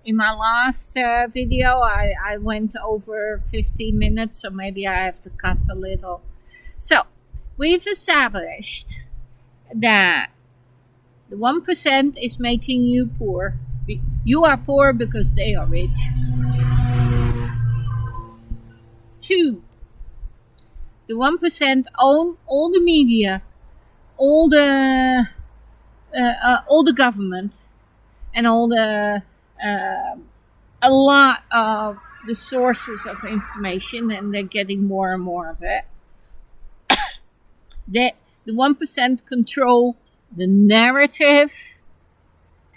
In my last video, I went over 15 minutes, so maybe I have to cut a little. So, we've established that the 1% is making you poor. You are poor because they are rich. 2, the 1% own all the media, all the government, and all the a lot of the sources of information, and they're getting more and more of it. The 1% control the narrative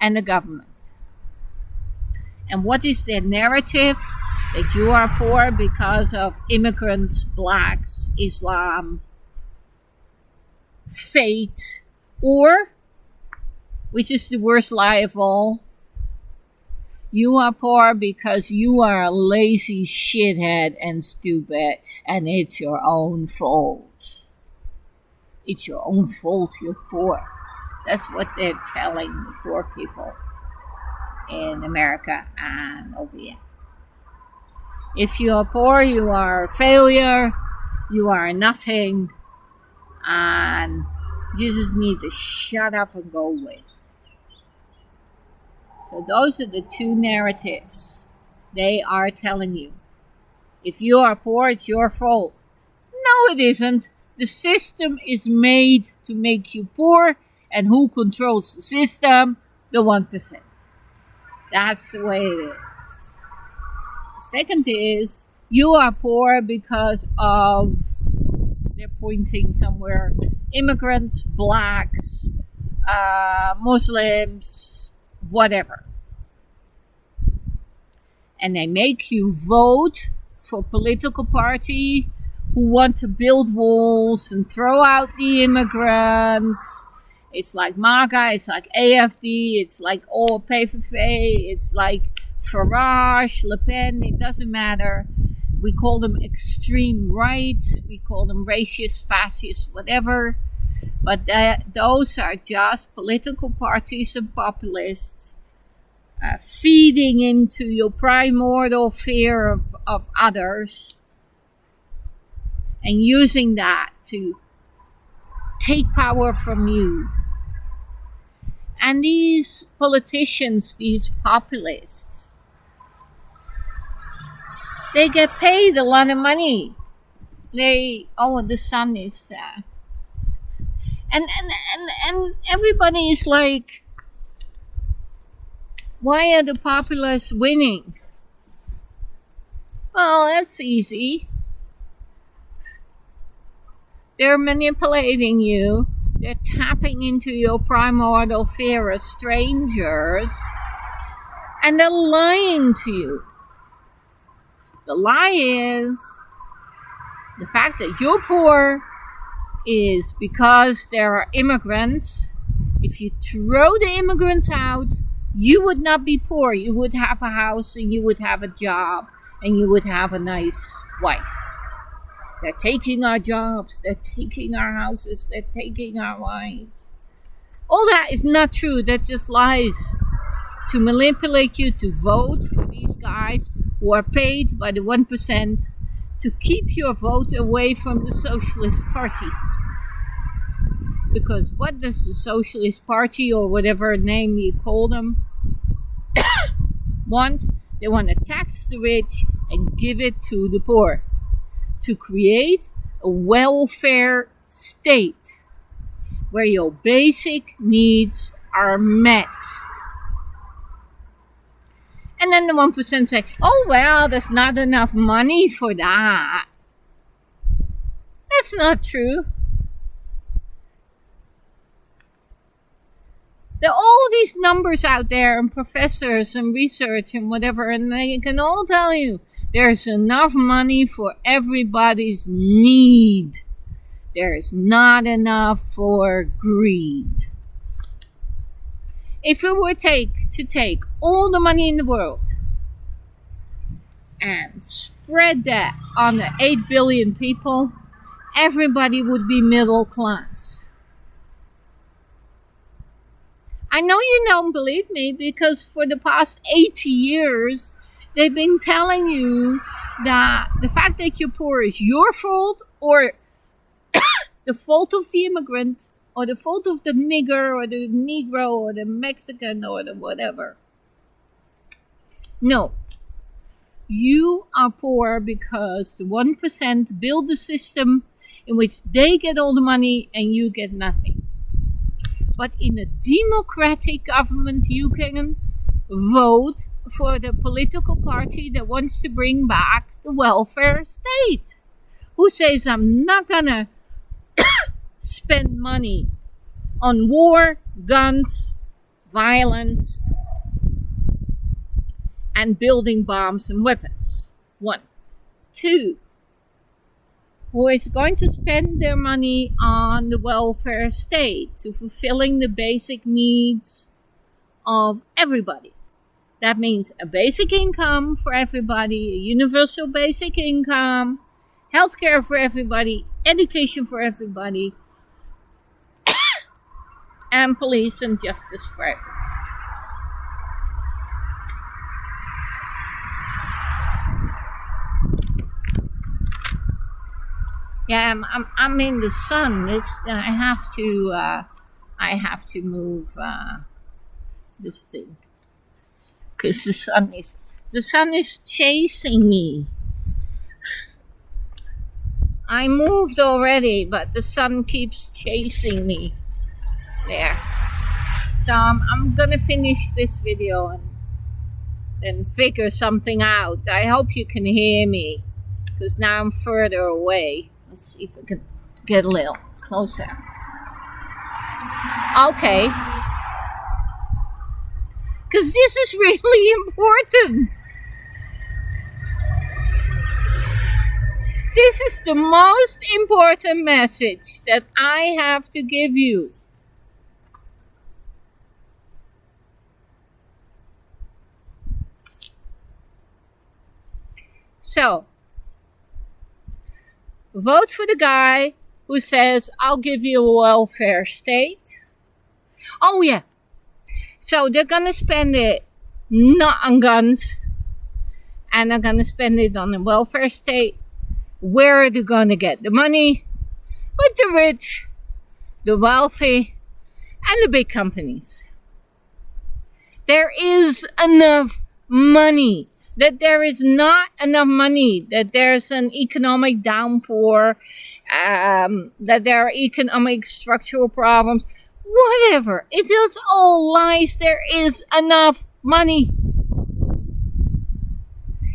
and the government. And what is their narrative? That you are poor because of immigrants, blacks, Islam, fate, or, which is the worst lie of all, you are poor because you are a lazy shithead and stupid, and it's your own fault. It's your own fault you're poor. That's what they're telling the poor people in America and over here. If you are poor, you are a failure, you are nothing, and you just need to shut up and go away. So those are the two narratives they are telling you. If you are poor, it's your fault. No, it isn't. The system is made to make you poor, and who controls the system? The 1%. That's the way it is. Second is, you are poor because of, they're pointing somewhere, immigrants, blacks, Muslims, whatever. And they make you vote for political party who want to build walls and throw out the immigrants. It's like MAGA, it's like AFD, it's like PVV, it's like Farage, Le Pen, it doesn't matter. We call them extreme right, we call them racist, fascist, whatever. But those are just political parties and populists feeding into your primordial fear of others and using that to take power from you. And these politicians, these populists, they get paid a lot of money. The sun is... And everybody is like, why are the populists winning? Well, that's easy. They're manipulating you. They're tapping into your primordial fear of strangers. And they're lying to you. The lie is the fact that you're poor is because there are immigrants. If you throw the immigrants out, you would not be poor. You would have a house and you would have a job and you would have a nice wife. They're taking our jobs, they're taking our houses, they're taking our wives. All that is not true. That just lies to manipulate you to vote for these guys who are paid by the 1% to keep your vote away from the Socialist Party. Because what does the Socialist Party, or whatever name you call them, want? They want to tax the rich and give it to the poor. To create a welfare state where your basic needs are met. And then the 1% say, oh well, there's not enough money for that. That's not true. There are all these numbers out there, and professors and research and whatever, and they can all tell you there's enough money for everybody's need. There's not enough for greed. If we were to take all the money in the world and spread that on the 8 billion people, everybody would be middle class. I know you don't believe me because for the past 80 years, they've been telling you that the fact that you're poor is your fault, or the fault of the immigrant, or the fault of the nigger, or the Negro, or the Mexican, or the whatever. No. You are poor because the 1% build a system in which they get all the money and you get nothing. But in a democratic government, you can vote for the political party that wants to bring back the welfare state. Who says, I'm not gonna spend money on war, guns, violence, and building bombs and weapons. 1. 2. Who is going to spend their money on the welfare state, to fulfilling the basic needs of everybody. That means a basic income for everybody, a universal basic income, healthcare for everybody, education for everybody, and police and justice for everybody. Yeah, I'm in the sun. I have to move this thing because the sun is chasing me. I moved already, but the sun keeps chasing me. There. So I'm gonna finish this video and then figure something out. I hope you can hear me because now I'm further away. Let's see if we can get a little closer. Okay. Because this is really important. This is the most important message that I have to give you. So, vote for the guy who says, I'll give you a welfare state. Oh, yeah. So they're going to spend it not on guns, and they're going to spend it on the welfare state. Where are they going to get the money? With the rich, the wealthy, and the big companies. There is enough money. That there is not enough money, that there's an economic downpour, that there are economic structural problems, whatever. It is all lies. There is enough money.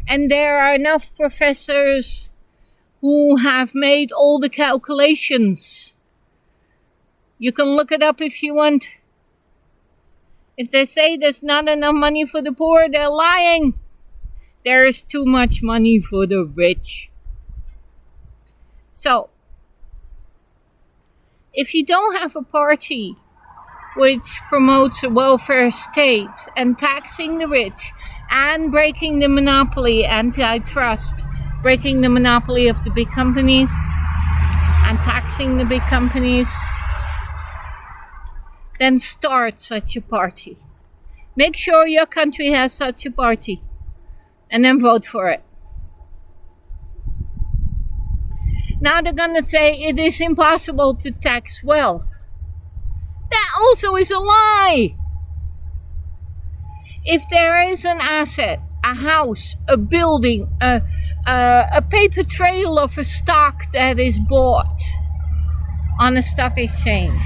And there are enough professors who have made all the calculations. You can look it up if you want. If they say there's not enough money for the poor, they're lying. There is too much money for the rich. So, if you don't have a party which promotes a welfare state and taxing the rich and breaking the monopoly, antitrust, breaking the monopoly of the big companies and taxing the big companies, then start such a party. Make sure your country has such a party. And then vote for it. Now they're going to say it is impossible to tax wealth. That also is a lie. If there is an asset, a house, a building, a paper trail of a stock that is bought on a stock exchange,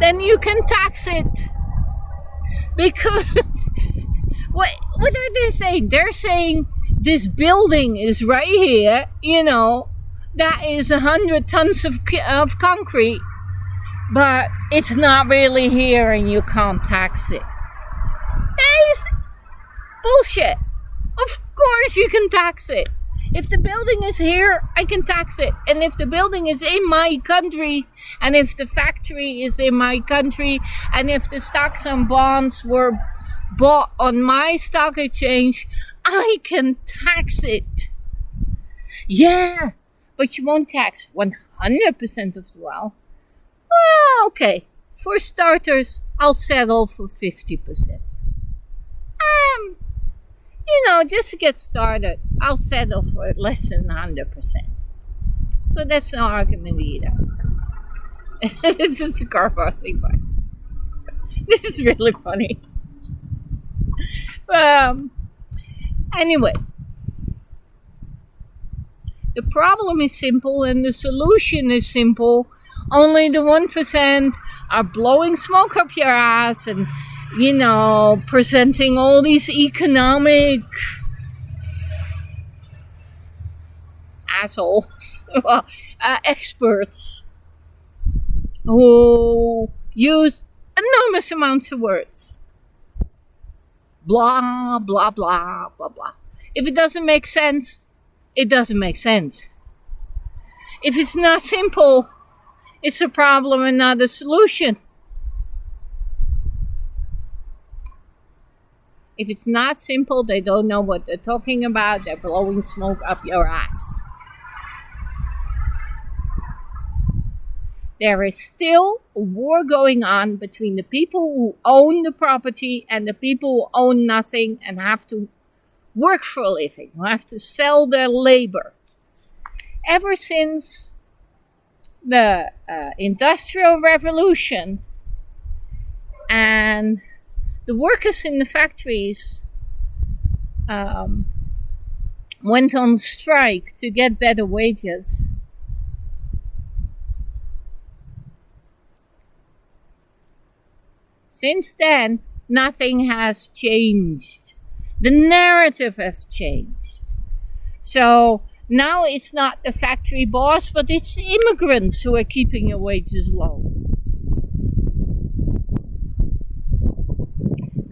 then you can tax it. Because what are they saying? They're saying this building is right here, that is 100 tons of concrete, but it's not really here and you can't tax it. That is bullshit. Of course you can tax it. If the building is here, I can tax it. And if the building is in my country, and if the factory is in my country, and if the stocks and bonds were bought on my stock exchange, I can tax it. Yeah, but you won't tax 100% of the wealth. Well, okay. For starters, I'll settle for 50%. Just to get started, I'll settle for less than 100%. So that's no argument either. This is the car thing, but this is really funny. Anyway, the problem is simple and the solution is simple. Only the 1% are blowing smoke up your ass and, presenting all these economic assholes, experts who use enormous amounts of words. Blah, blah, blah, blah, blah. If it doesn't make sense, it doesn't make sense. If it's not simple, it's a problem and not a solution. If it's not simple, they don't know what they're talking about. They're blowing smoke up your ass. There is still a war going on between the people who own the property and the people who own nothing and have to work for a living, who have to sell their labor. Ever since the Industrial Revolution and the workers in the factories went on strike to get better wages, since then, nothing has changed. The narrative has changed. So now it's not the factory boss, but it's the immigrants who are keeping your wages low.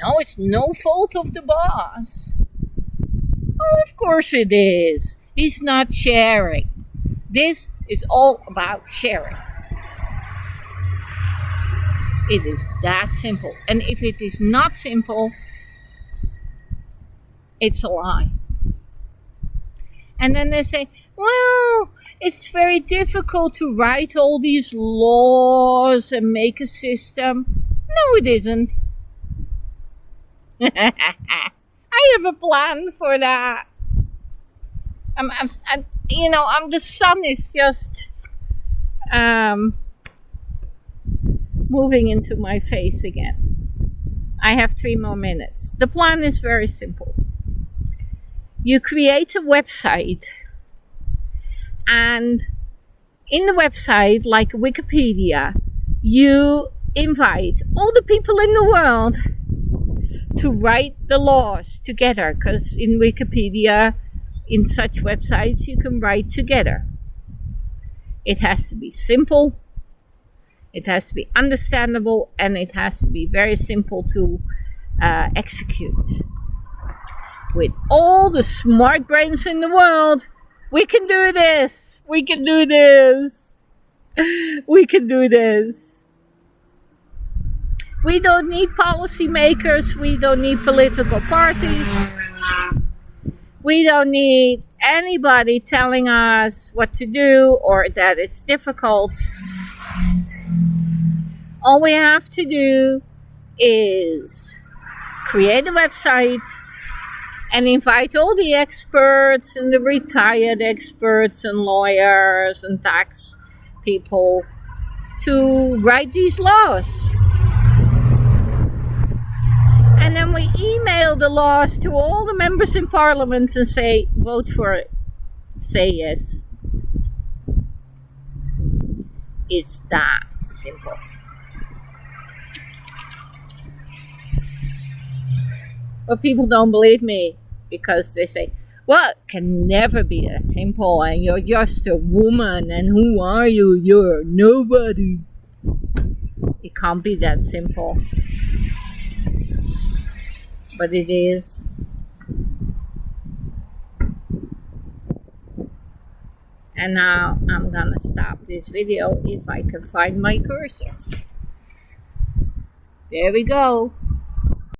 No, it's no fault of the boss. Oh, of course it is. He's not sharing. This is all about sharing. It is that simple. And if it is not simple, it's a lie. And then they say, well, it's very difficult to write all these laws and make a system. No, it isn't. I have a plan for that. The sun is just moving into my face again. I have 3 more minutes. The plan is very simple. You create a website, and in the website, like Wikipedia, you invite all the people in the world to write the laws together, because in Wikipedia, in such websites, you can write together. It has to be simple, it has to be understandable, and it has to be very simple to execute. With all the smart brains in the world, we can do this. We can do this. We can do this. We don't need policymakers. We don't need political parties. We don't need anybody telling us what to do or that it's difficult. All we have to do is create a website and invite all the experts and the retired experts and lawyers and tax people to write these laws. And then we email the laws to all the members in parliament and say, vote for it. Say yes. It's that simple. But people don't believe me because they say, well, it can never be that simple and you're just a woman and who are you? You're nobody. It can't be that simple. But it is. And now I'm gonna stop this video if I can find my cursor. There we go.